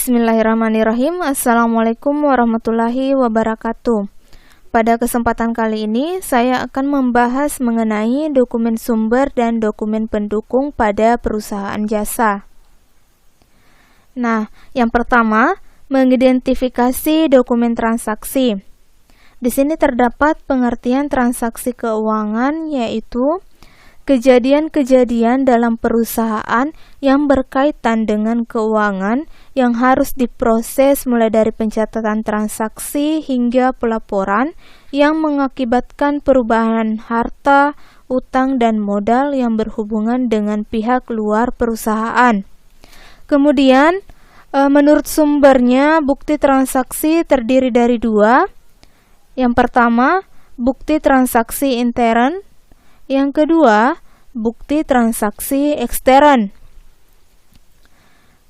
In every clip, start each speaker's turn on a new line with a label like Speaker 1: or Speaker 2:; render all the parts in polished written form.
Speaker 1: Bismillahirrahmanirrahim. Assalamualaikum warahmatullahi wabarakatuh. Pada kesempatan kali ini, saya akan membahas mengenai dokumen sumber dan dokumen pendukung pada perusahaan jasa. Nah, yang pertama, mengidentifikasi dokumen transaksi. Di sini terdapat pengertian transaksi keuangan, yaitu kejadian-kejadian dalam perusahaan yang berkaitan dengan keuangan yang harus diproses mulai dari pencatatan transaksi hingga pelaporan yang mengakibatkan perubahan harta, utang, dan modal yang berhubungan dengan pihak luar perusahaan. Kemudian, menurut sumbernya, bukti transaksi terdiri dari dua. Yang pertama, bukti transaksi intern. Yang kedua, bukti transaksi ekstern.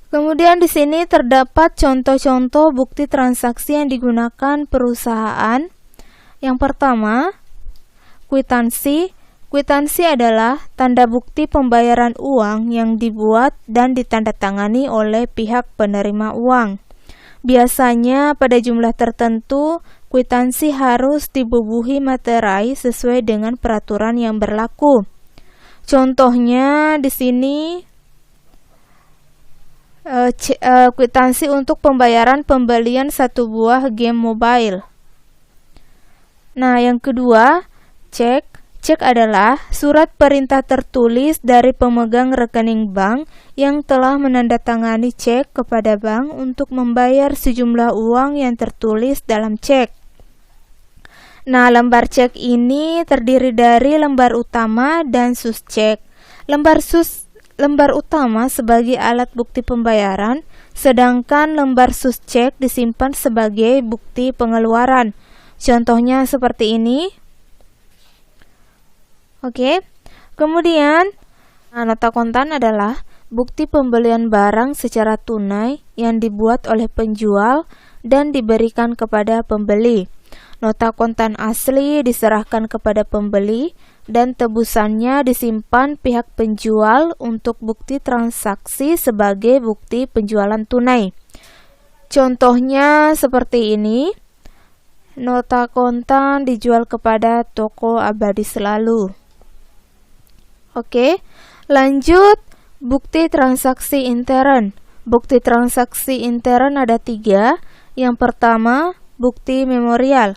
Speaker 1: Kemudian di sini terdapat contoh-contoh bukti transaksi yang digunakan perusahaan. Yang pertama, kwitansi. Kwitansi adalah tanda bukti pembayaran uang yang dibuat dan ditandatangani oleh pihak penerima uang. Biasanya pada jumlah tertentu, kwitansi harus dibubuhi materai sesuai dengan peraturan yang berlaku. Contohnya di sini kwitansi untuk pembayaran pembelian satu buah game mobile. Nah, yang kedua, cek. Cek adalah surat perintah tertulis dari pemegang rekening bank yang telah menandatangani cek kepada bank untuk membayar sejumlah uang yang tertulis dalam cek. Nah, lembar cek ini terdiri dari lembar utama dan suscek. Lembar utama sebagai alat bukti pembayaran, sedangkan lembar suscek disimpan sebagai bukti pengeluaran. Contohnya seperti ini. Oke, kemudian nota kontan adalah bukti pembelian barang secara tunai yang dibuat oleh penjual dan diberikan kepada pembeli. Nota kontan asli diserahkan kepada pembeli dan tebusannya disimpan pihak penjual untuk bukti transaksi sebagai bukti penjualan tunai. Contohnya seperti ini. Nota kontan dijual kepada toko Abadi Selalu. Oke, lanjut bukti transaksi intern. Bukti transaksi intern ada 3. Yang pertama, bukti memorial.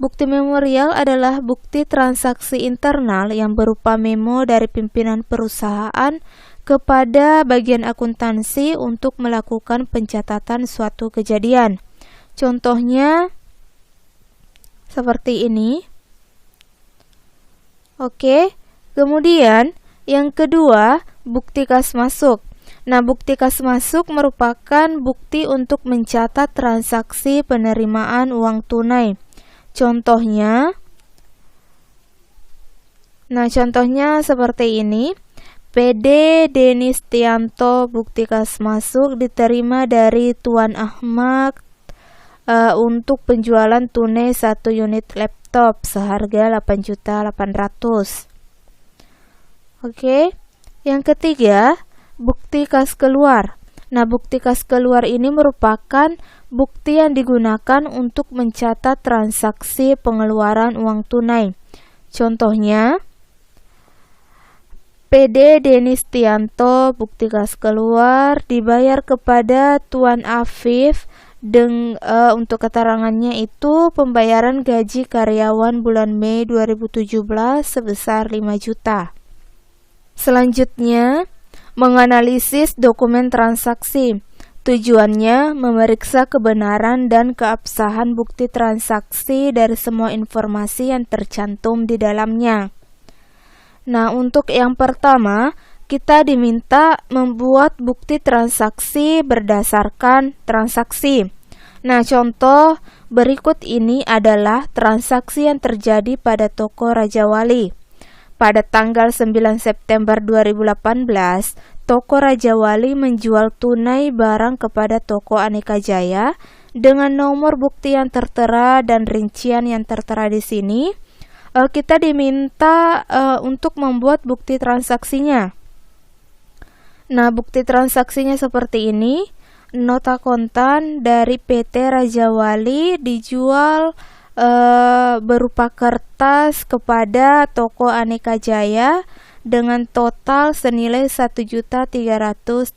Speaker 1: Bukti memorial adalah bukti transaksi internal yang berupa memo dari pimpinan perusahaan kepada bagian akuntansi untuk melakukan pencatatan suatu kejadian. Contohnya seperti ini. Oke. Kemudian, yang kedua, bukti kas masuk. Nah, bukti kas masuk merupakan bukti untuk mencatat transaksi penerimaan uang tunai. Contohnya seperti ini. PD Denis Tianto bukti kas masuk diterima dari Tuan Ahmad untuk penjualan tunai 1 unit laptop seharga 8.800.000. Oke, yang ketiga, bukti kas keluar. Nah, bukti kas keluar ini merupakan bukti yang digunakan untuk mencatat transaksi pengeluaran uang tunai. Contohnya, PD Denis Tianto bukti kas keluar dibayar kepada Tuan Afif untuk keterangannya itu pembayaran gaji karyawan bulan Mei 2017 sebesar 5 juta. Selanjutnya, menganalisis dokumen transaksi. Tujuannya memeriksa kebenaran dan keabsahan bukti transaksi dari semua informasi yang tercantum di dalamnya. Nah, untuk yang pertama, kita diminta membuat bukti transaksi berdasarkan transaksi. Nah, contoh berikut ini adalah transaksi yang terjadi pada toko Raja Wali. Pada tanggal 9 September 2018, toko Raja Wali menjual tunai barang kepada toko Aneka Jaya dengan nomor bukti yang tertera dan rincian yang tertera di sini. Kita diminta untuk membuat bukti transaksinya. Nah, bukti transaksinya seperti ini. nota kontan dari PT Raja Wali dijual berupa kertas kepada toko Aneka Jaya dengan total senilai 1.332.000.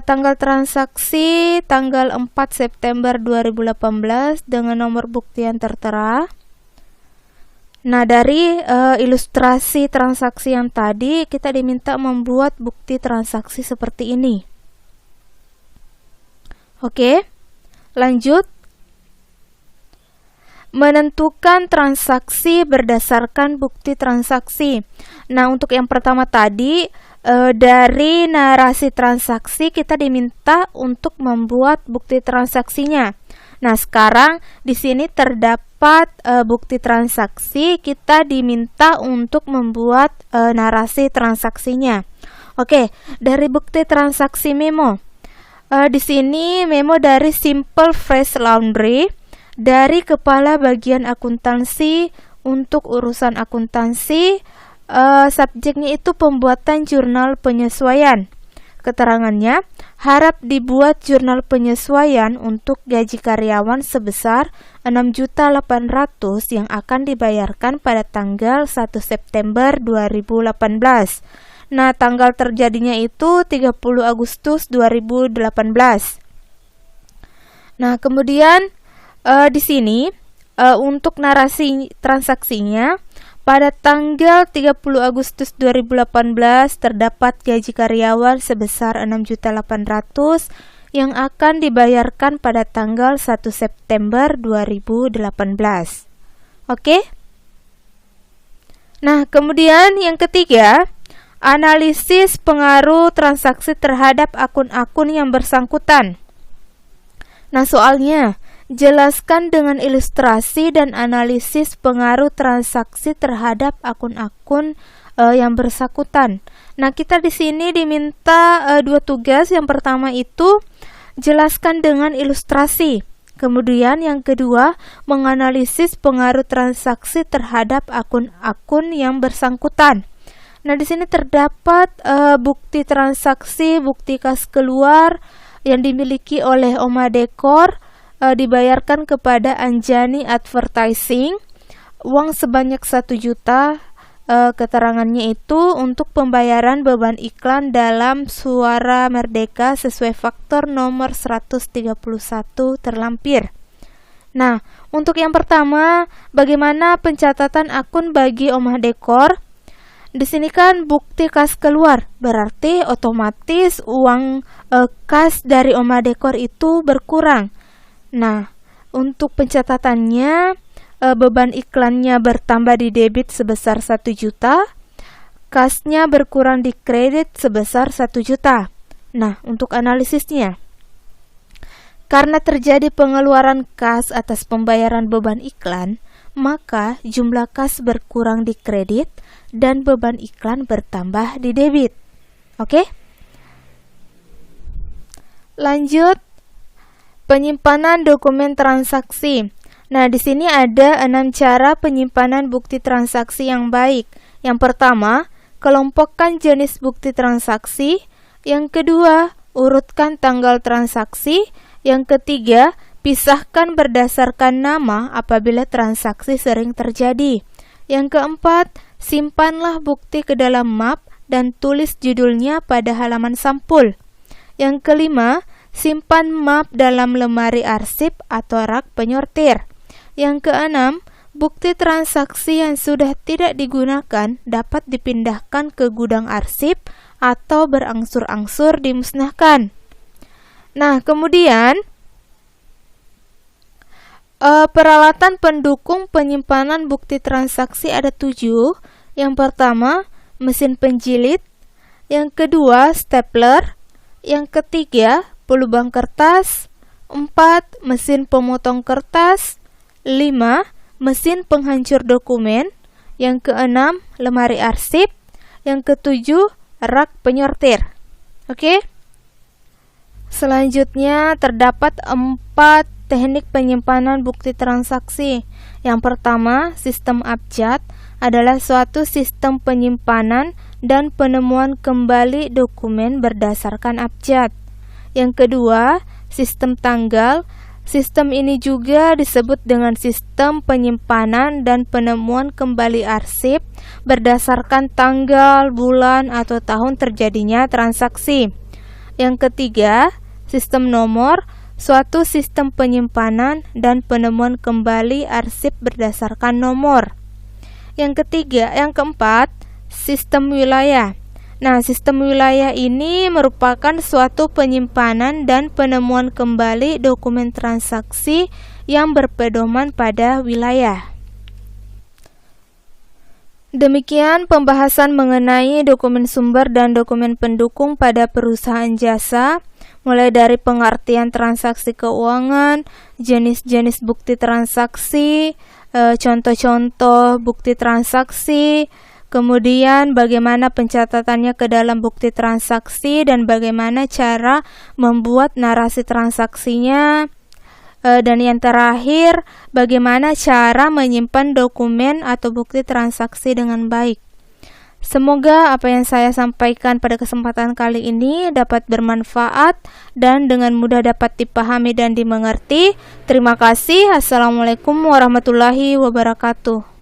Speaker 1: Tanggal transaksi tanggal 4 September 2018 dengan nomor bukti yang tertera. Nah, dari ilustrasi transaksi yang tadi, kita diminta membuat bukti transaksi seperti ini. Oke, lanjut. Menentukan transaksi berdasarkan bukti transaksi. Nah, untuk yang pertama tadi, dari narasi transaksi kita diminta untuk membuat bukti transaksinya. Nah, sekarang di sini terdapat bukti transaksi, kita diminta untuk membuat narasi transaksinya. Oke, dari bukti transaksi memo. Di sini memo dari Simple Fresh Laundry dari kepala bagian akuntansi untuk urusan akuntansi. Subjeknya itu pembuatan jurnal penyesuaian. Keterangannya, harap dibuat jurnal penyesuaian untuk gaji karyawan sebesar 6.800.000 yang akan dibayarkan pada tanggal 1 September 2018. Nah, tanggal terjadinya itu 30 Agustus 2018. Nah, kemudian di sini untuk narasi transaksinya, pada tanggal 30 Agustus 2018 terdapat gaji karyawan sebesar 6.800.000 yang akan dibayarkan pada tanggal 1 September 2018. Oke? Nah, kemudian yang ketiga, analisis pengaruh transaksi terhadap akun-akun yang bersangkutan. Nah, soalnya, jelaskan dengan ilustrasi dan analisis pengaruh transaksi terhadap akun-akun yang bersangkutan. Nah, kita di sini diminta dua tugas. Yang pertama itu jelaskan dengan ilustrasi. Kemudian yang kedua, menganalisis pengaruh transaksi terhadap akun-akun yang bersangkutan. Nah, di sini terdapat bukti transaksi, bukti kas keluar yang dimiliki oleh Oma Dekor, dibayarkan kepada Anjani Advertising uang sebanyak 1 juta. Keterangannya itu untuk pembayaran beban iklan dalam Suara Merdeka sesuai faktor nomor 131 terlampir. Nah, untuk yang pertama, bagaimana pencatatan akun bagi Oma Dekor? Di sini kan bukti kas keluar, berarti otomatis uang kas dari Oma Dekor itu berkurang. Nah, untuk pencatatannya, beban iklannya bertambah di debit sebesar 1 juta, kasnya berkurang di kredit sebesar 1 juta. Nah, untuk analisisnya, karena terjadi pengeluaran kas atas pembayaran beban iklan, maka jumlah kas berkurang di kredit dan beban iklan bertambah di debit. Oke? Lanjut. Penyimpanan dokumen transaksi. Nah, di sini ada 6 cara penyimpanan bukti transaksi yang baik. Yang pertama, kelompokkan jenis bukti transaksi. Yang kedua, urutkan tanggal transaksi. Yang ketiga, pisahkan berdasarkan nama apabila transaksi sering terjadi. Yang keempat, simpanlah bukti ke dalam map dan tulis judulnya pada halaman sampul. Yang kelima, simpan map dalam lemari arsip atau rak penyortir. Yang keenam, bukti transaksi yang sudah tidak digunakan dapat dipindahkan ke gudang arsip atau berangsur-angsur dimusnahkan. Nah, kemudian peralatan pendukung penyimpanan bukti transaksi ada 7. Yang pertama, mesin penjilid. Yang kedua, stapler. Yang ketiga, pelubang kertas. 4. Mesin pemotong kertas. 5. Mesin penghancur dokumen. Yang keenam, lemari arsip. Yang ketujuh, rak penyortir. Oke? Selanjutnya terdapat 4 teknik penyimpanan bukti transaksi. Yang pertama, sistem abjad adalah suatu sistem penyimpanan dan penemuan kembali dokumen berdasarkan abjad. Yang kedua, sistem tanggal. Sistem ini juga disebut dengan sistem penyimpanan dan penemuan kembali arsip berdasarkan tanggal, bulan, atau tahun terjadinya transaksi. Yang ketiga, sistem nomor, suatu sistem penyimpanan dan penemuan kembali arsip berdasarkan nomor. Yang keempat, sistem wilayah. Nah, sistem wilayah ini merupakan suatu penyimpanan dan penemuan kembali dokumen transaksi yang berpedoman pada wilayah. Demikian pembahasan mengenai dokumen sumber dan dokumen pendukung pada perusahaan jasa, mulai dari pengertian transaksi keuangan, jenis-jenis bukti transaksi, contoh-contoh bukti transaksi, kemudian bagaimana pencatatannya ke dalam bukti transaksi dan bagaimana cara membuat narasi transaksinya. Dan yang terakhir, bagaimana cara menyimpan dokumen atau bukti transaksi dengan baik. Semoga apa yang saya sampaikan pada kesempatan kali ini dapat bermanfaat dan dengan mudah dapat dipahami dan dimengerti. Terima kasih. Assalamualaikum warahmatullahi wabarakatuh.